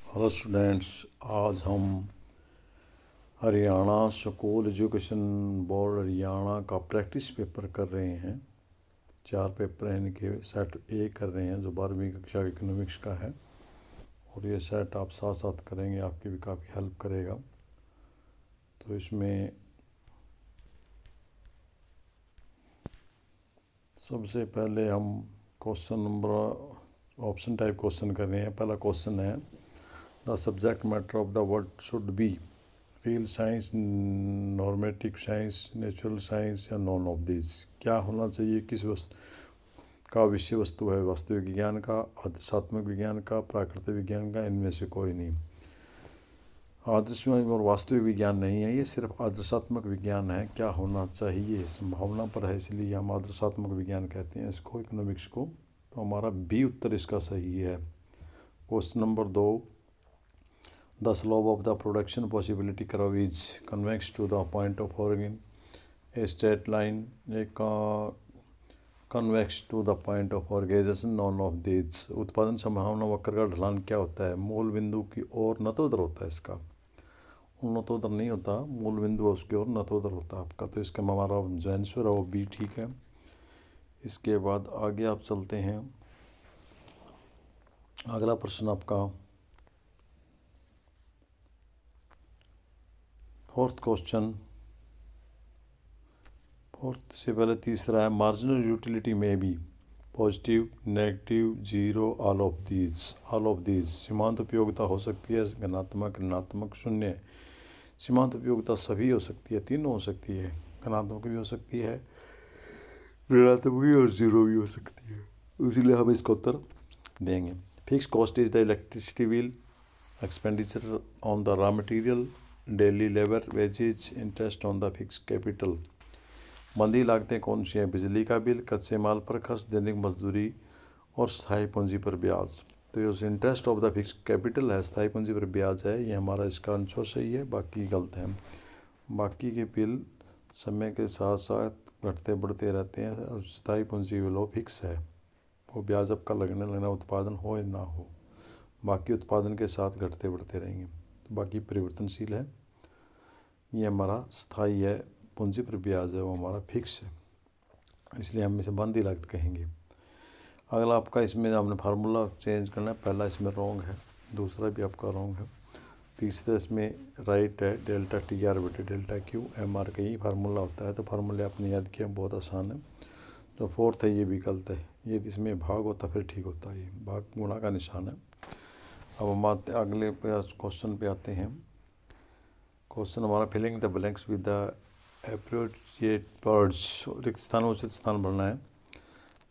Hello students, आज हम Haryana school education board Haryana का प्रैक्टिस पेपर कर रहे हैं। 4 पेपर हैं, इनके सेट ए कर रहे हैं जो 12वीं कक्षा के इकोनॉमिक्स का है, और ये सेट आप साथ साथ करेंगे, आपकी भी काफ़ी हेल्प करेगा। तो इसमें सबसे पहले हम question number option type question कर रहे हैं। पहला क्वेश्चन है, the subject matter of the word should be real science, normative science, natural science या नॉन ऑफ दिस। क्या होना चाहिए, किस वस्तु का विषय वस्तु है? वास्तविक विज्ञान का, आदर्शात्मक विज्ञान का, प्राकृतिक विज्ञान का, इनमें से कोई नहीं। आदर्शात्मक और वास्तविक विज्ञान नहीं है, ये सिर्फ आदर्शात्मक विज्ञान है। क्या होना चाहिए, संभावना पर है, इसलिए हम आदर्शात्मक विज्ञान कहते हैं इसको, इकोनॉमिक्स को। तो हमारा बी उत्तर इसका सही है। Question number 2, the slope of the production possibility curve is convex to the point of origin, a straight line, a convex to the point of origin, none of these। उत्पादन संभावना वक्र का ढलान क्या होता है? मूल बिंदु की ओर नतोदर होता है इसका, उन्नतोदर नहीं होता, मूल बिंदु उसकी ओर नतोदर होता है आपका। तो इसका हमारा जो आंसर है वो बी ठीक है। इसके बाद आगे आप चलते हैं। अगला प्रश्न आपका फोर्थ से पहले तीसरा है, मार्जिनल यूटिलिटी में भी positive, negative, zero, all of these. सीमांत उपयोगिता हो सकती है धनात्मक, ऋणात्मक, शून्य। सीमांत उपयोगिता सभी हो सकती है, तीनों हो सकती है, धनात्मक भी हो सकती है, ऋणात्मक भी, और जीरो भी हो सकती है। इसीलिए हम इसका उत्तर देंगे। Fix cost is the electricity bill, expenditure on the raw material, daily labour wages, interest on the fix capital. मंदी लागतें कौन सी हैं? बिजली का बिल, कच्चे माल पर खर्च, दैनिक मजदूरी और स्थायी पूंजी पर ब्याज। तो ये interest of the fix capital है, स्थायी पूंजी पर ब्याज है, ये हमारा इसका आंसर सही है, बाकी गलत है। बाकी के बिल समय के साथ साथ घटते बढ़ते रहते हैं, और स्थायी पूंजी बिल वो फिक्स है, वो ब्याज आपका लगना उत्पादन हो या ना हो, बाकी उत्पादन के साथ घटते बढ़ते रहेंगे। तो बाकी परिवर्तनशील है, ये हमारा स्थायी है, पूंजी पर ब्याज है वो हमारा फिक्स है, इसलिए हम इसे बंदी लागत कहेंगे। अगला आपका इसमें हमने फार्मूला चेंज करना है। पहला इसमें रॉन्ग है, दूसरा भी आपका रॉन्ग है, तीसरा इसमें राइट है। डेल्टा टी आर बटे डेल्टा क्यू एम आर का यही फार्मूला होता है, तो फार्मूले आपने याद किया, बहुत आसान है। तो फोर्थ है, ये भी गलत है, ये इसमें भाग होता फिर ठीक होता है, ये भाग गुणा का निशान है। अब हम अगले क्वेश्चन पे आते हैं। क्वेश्चन हमारा filling the blanks with the appropriate words, रिक्त स्थान उचित स्थान भरना है।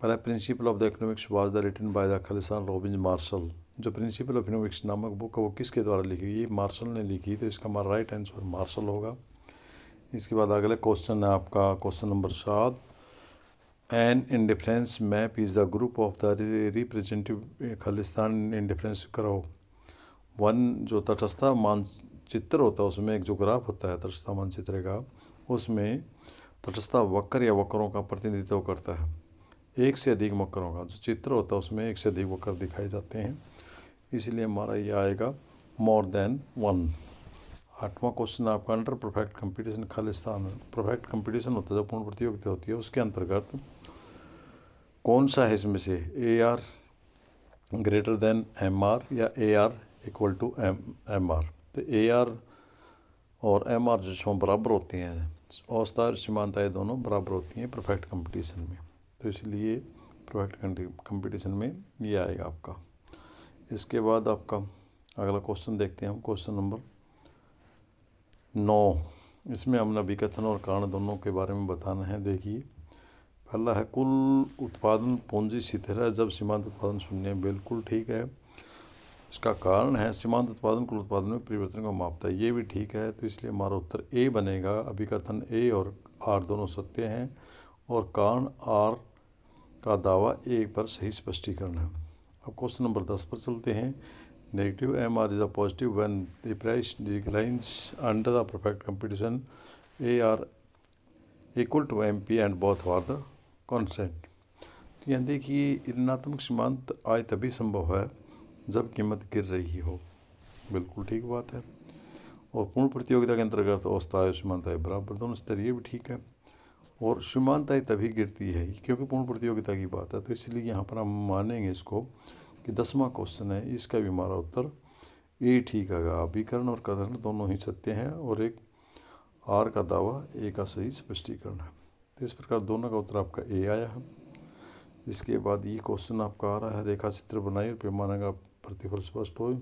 पहला, principle of the economics was the written by the Khalistan Robbins Marshall. जो प्रिंसिपल ऑफ इकोनॉमिक्स नामक बुक है वो किसके द्वारा लिखी? ये मार्शल ने लिखी, तो इसका हमारा राइट आंसर मार्शल होगा। इसके बाद अगला क्वेश्चन है आपका question number 7, an indifference map is the group of the representative Khalistan indifference करो। वन जो तटस्था मानचित्र होता है उसमें एक जो ग्राफ होता है तटस्था मानचित्र का, उसमें तटस्था वक्र या वक्रों का प्रतिनिधित्व करता है। एक से अधिक वक्रों का जो चित्र होता है उसमें एक से अधिक वक्र दिखाए जाते हैं, इसलिए हमारा ये आएगा मोर देन वन। 8वां क्वेश्चन आपका, under perfect competition Khalistan, perfect competition होता है जो पूर्ण प्रतियोगिता होती है, उसके अंतर्गत कौन सा है इसमें से? A R greater than M R या A R equal to M R. तो ए आर और एम आर जो बराबर होते हैं, औसत और सीमांताएँ दोनों बराबर होती हैं परफेक्ट कंपटीशन में, तो इसलिए परफेक्ट कंपटीशन में ये आएगा आपका। इसके बाद आपका अगला क्वेश्चन देखते हैं हम, क्वेश्चन नंबर 9। इसमें हमने विकथन और कारण दोनों के बारे में बताना है। देखिए, पहला है, कुल उत्पादन पूंजी स्थिर है जब सीमांत उत्पादन शून्य है। बिल्कुल ठीक है। इसका कारण है, सीमांत उत्पादन कुल उत्पादन में परिवर्तन को मापता है, ये भी ठीक है, तो इसलिए हमारा उत्तर ए बनेगा। अभिकथन ए और आर दोनों सत्य हैं, और कारण आर का दावा ए पर सही स्पष्टीकरण है। अब क्वेश्चन नंबर 10 पर चलते हैं। Negative M R is a positive when the price declines under the perfect competition, A R equal to M P and both are the constant. तो यहाँ देखिए, ऋणात्मक सीमांत आय तभी संभव है जब कीमत गिर रही हो, बिल्कुल ठीक बात है। और पूर्ण प्रतियोगिता के अंतर्गत औसत आय सीमांत आय बराबर दोनों स्तर, ये भी ठीक है। और सीमांत आय तभी गिरती है क्योंकि पूर्ण प्रतियोगिता की बात है, तो इसलिए यहाँ पर हम मानेंगे इसको कि 10वां क्वेश्चन है, इसका भी हमारा उत्तर ए ठीक आएगा। अभिकरण और कथन दोनों ही सत्य हैं और एक आर का दावा ए का सही स्पष्टीकरण है। तो इस प्रकार दोनों का उत्तर आपका ए आया है। इसके बाद ये क्वेश्चन आपका आ रहा है, रेखा चित्र बनाइए और पैमाने का प्रतिफल स्पष्ट हो।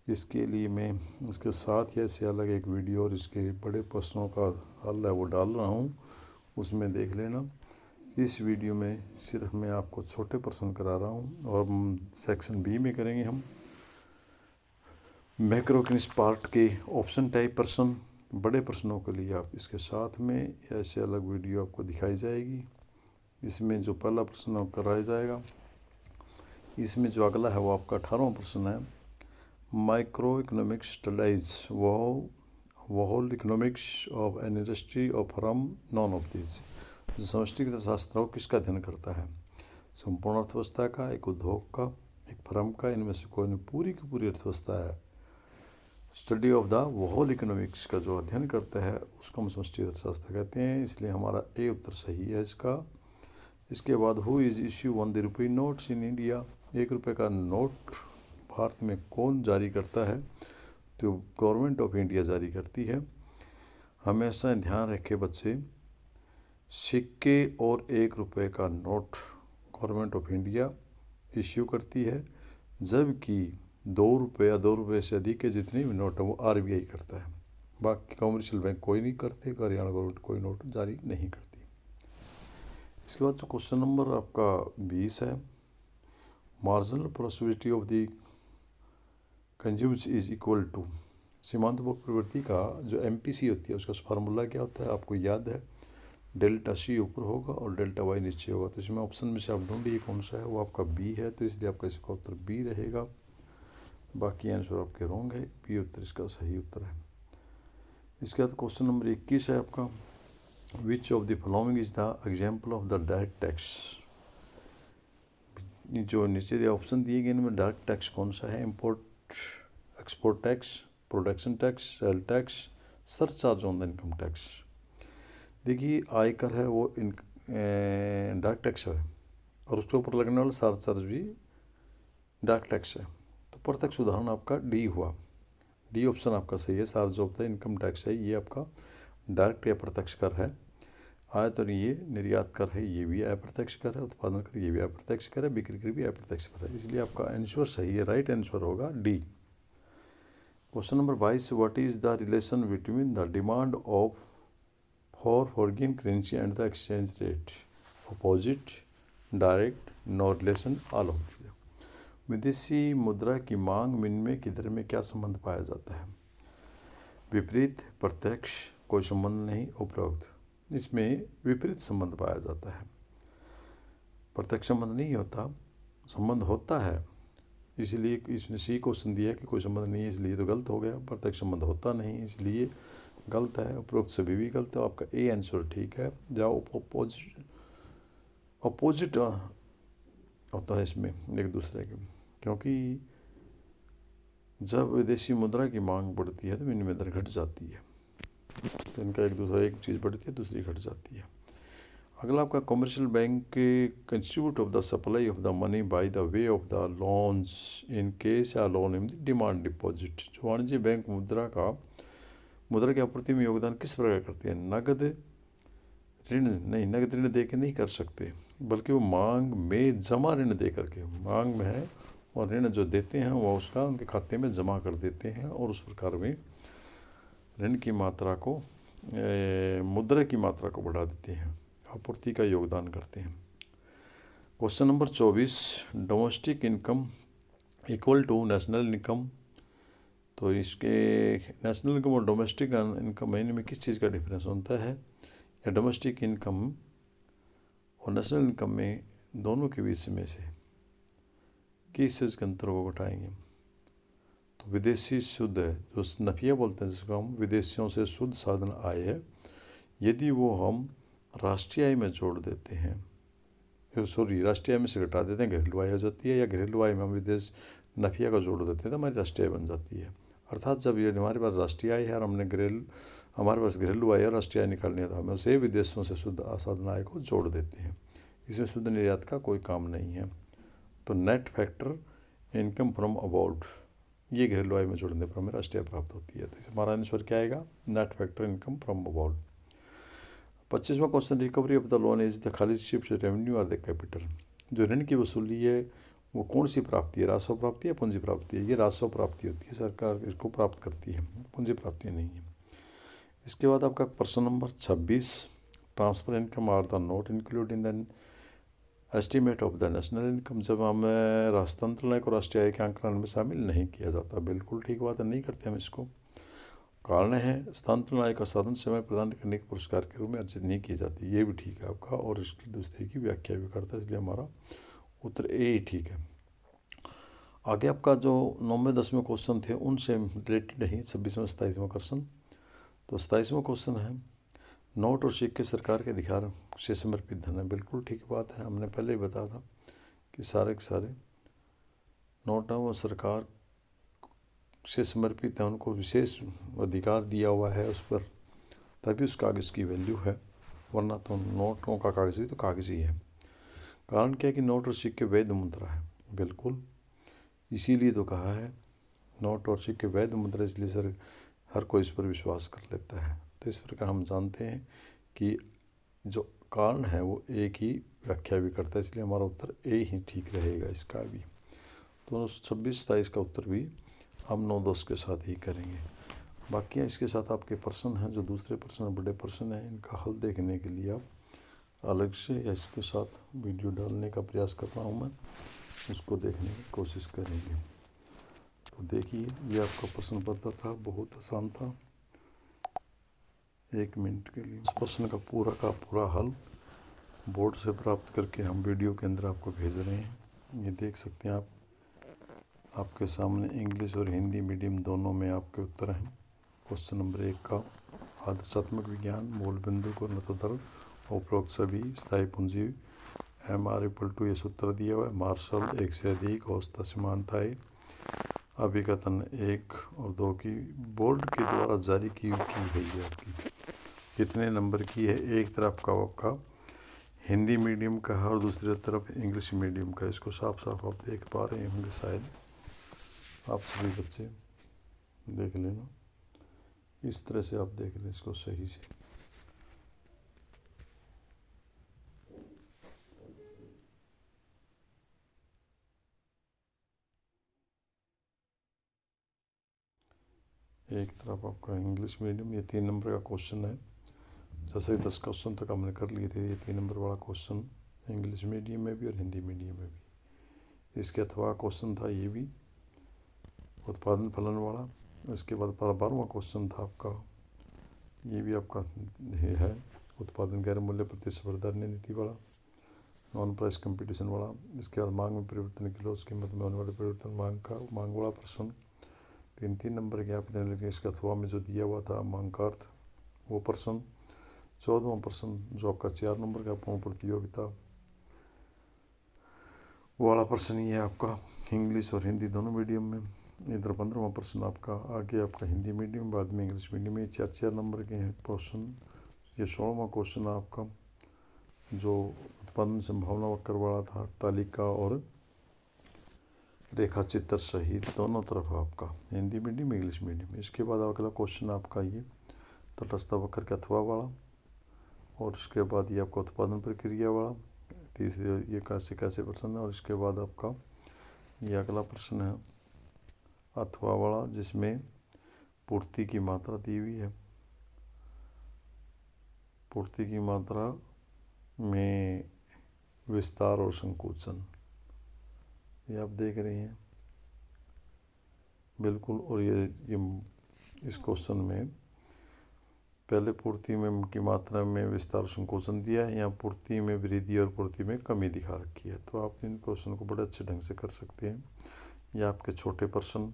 इसके लिए मैं इसके साथ ही ऐसे अलग एक वीडियो और इसके बड़े प्रश्नों का हल है वो डाल रहा हूँ, उसमें देख लेना। इस वीडियो में सिर्फ मैं आपको छोटे प्रश्न करा रहा हूँ और सेक्शन बी में करेंगे हम मैक्रोइकॉनॉमिक्स पार्ट के ऑप्शन टाइप प्रश्न। बड़े प्रश्नों के लिए आप इसके साथ में ऐसे अलग वीडियो आपको दिखाई जाएगी। इसमें जो पहला प्रश्न कराया जाएगा, इसमें जो अगला है वो आपका 18वां प्रश्न है, micro economics studies whole economics of an industry और फ्रॉम नॉन ऑफ दिस। समष्टि अर्थशास्त्र किसका अध्ययन करता है? संपूर्ण अर्थव्यवस्था का, एक उद्योग का, एक फर्म का, इनमें से कोई नहीं, पूरी की पूरी अर्थव्यवस्था है। Study of the whole economics का जो अध्ययन करता है उसको हम समष्टि अर्थशास्त्र कहते हैं, इसलिए हमारा ए उत्तर सही है इसका। इसके बाद हु इज़ इश्यू 1 रुपये नोट्स इन इंडिया, 1 रुपये का नोट भारत में कौन जारी करता है? तो गवर्नमेंट ऑफ इंडिया जारी करती है। हमेशा ध्यान रखे बच्चे, सिक्के और 1 रुपये का note government of India issue करती है, जबकि 2 रुपये या 2 रुपये से अधिक के जितने भी नोट हैं वो आरबीआई करता है। बाकी कमर्शियल बैंक कोई नहीं करते, हरियाणा गवर्नमेंट कोई नोट जारी नहीं करती। इसके बाद जो क्वेश्चन नंबर आपका 20 है, marginal productivity of the consumes is equal to, सीमांत उपभोग प्रवृत्ति का जो एमपीसी होती है उसका फार्मूला क्या होता है आपको याद है? डेल्टा सी ऊपर होगा और डेल्टा वाई नीचे होगा। तो इसमें ऑप्शन में से आप ढूंढिए कौन सा है, वो आपका बी है, तो इसलिए आपका इसका उत्तर बी रहेगा। बाकी आंसर आपके रॉन्ग है, बी उत्तर इसका सही उत्तर है। इसके बाद क्वेश्चन नंबर 21 है आपका, which of the following is the example of the direct tax. जो नीचे ऑप्शन दिए गए इनमें डायरेक्ट टैक्स कौन सा है? Import export tax, production tax, sale tax, surcharge on the income tax. देखिए आयकर है वो डायरेक्ट टैक्स है और उसके ऊपर लगने वाला सरचार्ज भी डायरेक्ट टैक्स है। तो प्रत्यक्ष उदाहरण आपका डी हुआ, डी ऑप्शन आपका सही है। Charge of the income tax है, ये आपका डायरेक्ट या प्रत्यक्ष कर है। आयत और ये निर्यात कर है, ये भी अप्रत्यक्ष कर है। उत्पादन कर, ये भी अप्रत्यक्ष कर है। बिक्री कर भी अप्रत्यक्ष कर है, इसलिए आपका आंसर सही है, राइट आंसर होगा D. Question number 22, what is the relation between the demand of for foreign currency and the exchange rate? Opposite, direct, no relation, all of. विदेशी मुद्रा की मांग विनिमय की दर में क्या संबंध पाया जाता है? विपरीत, प्रत्यक्ष, कोई संबंध नहीं, उपरोक्त। इसमें विपरीत संबंध पाया जाता है, प्रत्यक्ष संबंध नहीं होता, संबंध होता है। इसलिए इसने सी क्वेश्चन दिया कि कोई संबंध नहीं है, इसलिए तो गलत हो गया। प्रत्यक्ष संबंध होता नहीं, इसलिए गलत है। उपरोक्त सभी भी गलत है, आपका ए आंसर ठीक है। जाओ अपोजिट होता है इसमें एक दूसरे के, क्योंकि जब विदेशी मुद्रा की मांग बढ़ती है तो विनिमय दर घट जाती है, तो इनका एक दूसरा, एक चीज़ बढ़ती है दूसरी घट जाती है। अगला आपका कमर्शियल बैंक के constitute of the supply of the money by the way of the loans in case या loan in the demand deposit. जो वाणिज्य बैंक मुद्रा की आपूर्ति में योगदान किस प्रकार करते हैं? नगद ऋण नहीं, नगद ऋण दे के नहीं कर सकते, बल्कि वो मांग में जमा ऋण दे करके, मांग में है और ऋण जो देते हैं वो उसका उनके खाते में जमा कर देते हैं और उस प्रकार में ऋण की मात्रा को, मुद्रा की मात्रा को बढ़ा देते हैं, आपूर्ति का योगदान करते हैं। Question number 24, domestic income equal to national income. तो इसके नेशनल इनकम और डोमेस्टिक इनकम में किस चीज़ का डिफरेंस होता है? या डोमेस्टिक इनकम और नेशनल इनकम में दोनों के बीच में से किस चीज़ के अंतर को घटाएंगे? तो विदेशी शुद्ध है, जो नफिया बोलते हैं जिसको हम, विदेशियों से शुद्ध साधन आय है, यदि वो हम राष्ट्रीय आय में जोड़ देते हैं, राष्ट्रीय आय में से घटा देते हैं, घरेलू आय हो जाती है, या घरेलू आय में हम विदेश नफिया का जोड़ देते हैं तो हमारी राष्ट्रीय आय बन जाती है। अर्थात जब ये हमारे पास राष्ट्रीय आय है और हमारे पास घरेलू आय और राष्ट्रीय आय निकालनी है तो हमें उसे विदेशों से शुद्ध आसादन आय को जोड़ देते हैं। इसमें शुद्ध निर्यात का कोई काम नहीं है। तो net factor income from about, ये घरेलू आय में जोड़ने पर हमें राष्ट्रीय आय प्राप्त होती है। तो हमारा आंसर क्या आएगा? Net factor income from about. 25वां question, recovery of the loan is the खाली शिफ्ट रेवेन्यू और द कैपिटल। जो ऋण की वसूली है वो कौन सी प्राप्ति है? राजस्व प्राप्ति है, पूंजी प्राप्ति है? ये राजस्व प्राप्ति होती है, सरकार इसको प्राप्त करती है, पूंजी प्राप्ति नहीं है। इसके बाद आपका प्रश्न नंबर 26, transfer income are the not include in the estimate of the national income. जब हमें हस्तांतरण को राष्ट्रीय आय के आंकलन में शामिल नहीं किया जाता। बिल्कुल ठीक बात है, नहीं करते हम इसको। कारण है हस्तांतरण आय का साधन समय प्रदान करने के पुरस्कार के रूप में अर्जित नहीं की जाती। ये भी ठीक है आपका, और इसकी दूसरे की व्याख्या भी करता है, इसलिए हमारा उत्तर ए ही ठीक है। आगे आपका जो 9वें 10वें क्वेश्चन थे उनसे रिलेटेड ही 26वां 27वां क्वेश्चन। तो 27वां क्वेश्चन है, नोट और सिक्के सरकार के अधिकार से समर्पित धन है। बिल्कुल ठीक बात है, हमने पहले ही बताया था कि सारे के सारे नोट हैं वो सरकार से समर्पित है, उनको विशेष अधिकार दिया हुआ है उस पर, तभी उस कागज़ की वैल्यू है, वरना तो नोटों का कागज़ भी तो कागज़ ही है। कारण क्या है कि नोट और सिक्के वैध मुद्रा है। बिल्कुल, इसीलिए तो कहा है नोट और सिक्के वैध मुद्रा, इसलिए हर कोई इस पर विश्वास कर लेता है। तो इस प्रकार हम जानते हैं कि जो कारण है वो एक ही व्याख्या भी करता है, इसलिए हमारा उत्तर ए ही ठीक रहेगा इसका भी। तो 26-27 का उत्तर भी हम 9-10 के साथ ही करेंगे। बाकी इसके साथ आपके प्रश्न हैं, जो दूसरे प्रश्न बड़े प्रश्न हैं, इनका हल देखने के लिए आप अलग से या इसके साथ वीडियो डालने का प्रयास कर रहा हूँ मैं, उसको देखने की कोशिश करेंगे। तो देखिए, ये आपका प्रश्न पत्र था, बहुत आसान था। 1 मिनट के लिए इस प्रश्न का पूरा हल बोर्ड से प्राप्त करके हम वीडियो के अंदर आपको भेज रहे हैं। ये देख सकते हैं आप, आपके सामने इंग्लिश और हिंदी मीडियम दोनों में आपके उत्तर हैं। क्वेश्चन नंबर 1 का आदर्शात्मक विज्ञान, मूल बिंदु को नतोदर उपरोक्त सभी स्थायी पूंजी MR=, ये सूत्र दिया हुआ है। मार्शल 1 से अधिक औसत समानताएं अभिकथन 1 और 2 की बोर्ड के द्वारा जारी की गई है आपकी कितने नंबर की है? एक तरफ का आपका हिंदी मीडियम का है और दूसरी तरफ इंग्लिश मीडियम का। इसको साफ साफ आप देख पा रहे होंगे, शायद आप सभी बच्चे देख लेना, इस तरह से आप देख लें इसको सही से। एक तरफ आपका इंग्लिश मीडियम, ये 3 नंबर का क्वेश्चन है। जैसे 10 क्वेश्चन तक हमने कर लिए थे, ये 3 नंबर वाला क्वेश्चन इंग्लिश मीडियम में भी और हिंदी मीडियम में भी। इसके अथवा क्वेश्चन था ये भी उत्पादन फलन वाला। इसके बाद 12वां क्वेश्चन था आपका, ये भी आपका है उत्पादन गैर मूल्य प्रतिस्पर्धा नीति वाला, नॉन प्राइस कंपटीशन वाला। इसके बाद मांग में परिवर्तन की लॉस, कीमत में होने वाले परिवर्तन, मांग वाला प्रश्न। 3 नंबर के आप लेकिन इसका अथवा में जो दिया हुआ था मांग का अर्थ, वो प्रश्न। 14वां प्रश्न जो आपका 4 नंबर का पूर्ण प्रतियोगिता वाला प्रश्न, ये आपका इंग्लिश और हिंदी दोनों मीडियम में। इधर 15वां प्रश्न आपका आगे आपका हिंदी मीडियम, बाद में इंग्लिश मीडियम में। 4 नंबर के हैं क्वेश्चन। ये 16वां क्वेश्चन आपका जो उत्पादन संभावना वक्र वाला था, तालिका और रेखा चित्र सहित दोनों तरफ आपका हिंदी मीडियम इंग्लिश मीडियम। इसके बाद अगला क्वेश्चन आपका ये तटस्थ वक्र के अथवा वाला, और इसके बाद ये आपका उत्पादन प्रक्रिया वाला, तीसरे ये कैसे कैसे प्रश्न है। और इसके बाद आपका ये अगला प्रश्न है अथवा वाला, जिसमें पूर्ति की मात्रा दी हुई है। पूर्ति की मात्रा में विस्तार और संकोचन, ये आप देख रहे हैं बिल्कुल। और ये इस क्वेश्चन में पहले पूर्ति में की मात्रा में विस्तार संकोचन दिया है, यहाँ पूर्ति में वृद्धि और पूर्ति में कमी दिखा रखी है। तो आप इन क्वेश्चन को बड़े अच्छे ढंग से कर सकते हैं। ये आपके छोटे प्रश्न,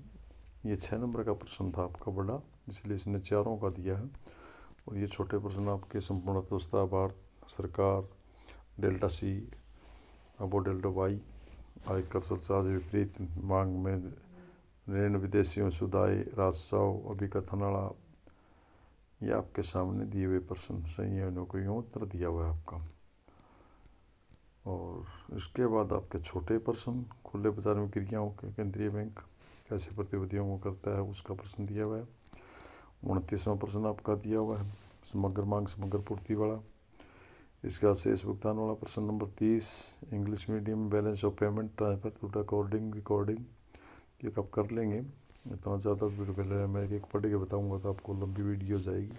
ये 6 नंबर का प्रश्न था आपका बड़ा, इसलिए इसने 4 का दिया है। और ये छोटे प्रश्न आपके संपूर्ण अर्थव्यवस्था, भारत सरकार, डेल्टा C अबो डेल्टा Y, आयकर सरचार्ज, विपरीत मांग में ऋण विदेशियों सुदाई राजस्व अभिकथनाड़ा, ये आपके सामने दिए हुए प्रश्न सही है, उनको यूँ उत्तर दिया हुआ है आपका। और इसके बाद आपके छोटे प्रश्न, खुले बाजार में क्रियाओं के केंद्रीय बैंक कैसे प्रतिभूतियों को करता है उसका प्रश्न दिया हुआ है। 29वां प्रश्न आपका दिया हुआ है समग्र मांग समग्र पूर्ति वाला। इसका शेष भुगतान वाला प्रश्न नंबर 30, English medium balance of payment transfer to recording, ये कब कर लेंगे, इतना ज़्यादा वीडियो पहले मैं एक पढ़ के बताऊँगा तो आपको लंबी वीडियो जाएगी।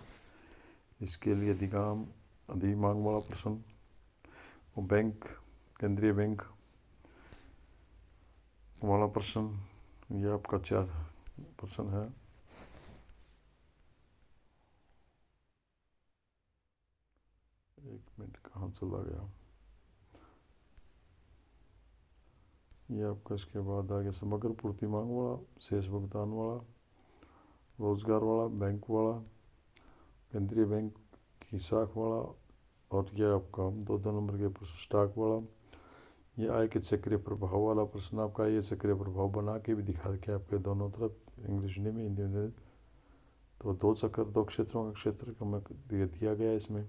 इसके लिए अधिमांग वाला प्रश्न, वो बैंक केंद्रीय बैंक वाला प्रश्न, ये आपका 4 प्रश्न है। एक मिनट कहाँ चला गया, ये आपका। इसके बाद आगे समग्र पूर्ति मांग वाला, शेष भुगतान वाला, रोजगार वाला, बैंक वाला, केंद्रीय बैंक की शाख वाला, और यह आपका 2 नंबर के प्रश्न स्टॉक वाला। ये आय के चक्रीय प्रभाव वाला प्रश्न आपका, ये चक्रीय प्रभाव बना के भी दिखा रखे आपके दोनों तरफ, इंग्लिश में हिंदी में। तो 2 चक्र 2 क्षेत्रों का क्षेत्र का दिया गया है इसमें।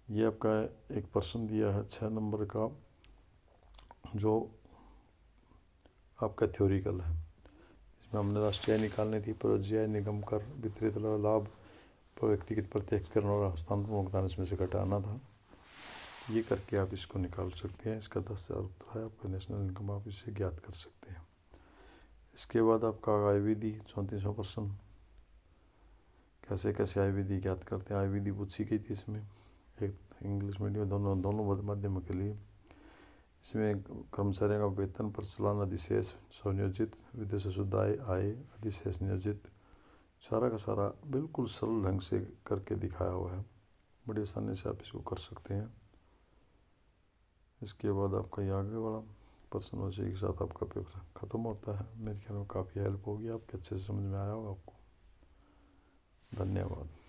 ये आपका एक प्रश्न दिया है 6 नंबर का, जो आपका थ्योरिकल है। इसमें हमने राष्ट्रीय आय निकालनी थी, परोज्य आय, निगम कर, वितरित लाभ, व्यक्तिगत प्रत्यक्षकरण और हस्तांतरण भुगतान इसमें से घटाना था। ये करके आप इसको निकाल सकते हैं। इसका 10,000 उत्तर है आपका नेशनल इनकम, आप इसे ज्ञात कर सकते हैं। इसके बाद आपका आय विधि 34वां प्रश्न, कैसे कैसे आय विधि ज्ञात करते हैं। आय विधि पूछी गई थी इसमें, एक इंग्लिश मीडियम दोनों माध्यमों के लिए। इसमें कर्मचारियों का वेतन पर चलान अधिशेष स्वनियोजित, विदेश शुद्ध आय अधिशेष नियोजित, सारा का सारा बिल्कुल सरल ढंग से करके दिखाया हुआ है। बड़ी आसानी से आप इसको कर सकते हैं। इसके बाद आपका ये आगे वाला प्रश्न उसी के साथ आपका पेपर ख़त्म होता है। मेरे ख्याल में काफ़ी हेल्प होगी आपके, अच्छे से समझ में आया होगा आपको। धन्यवाद।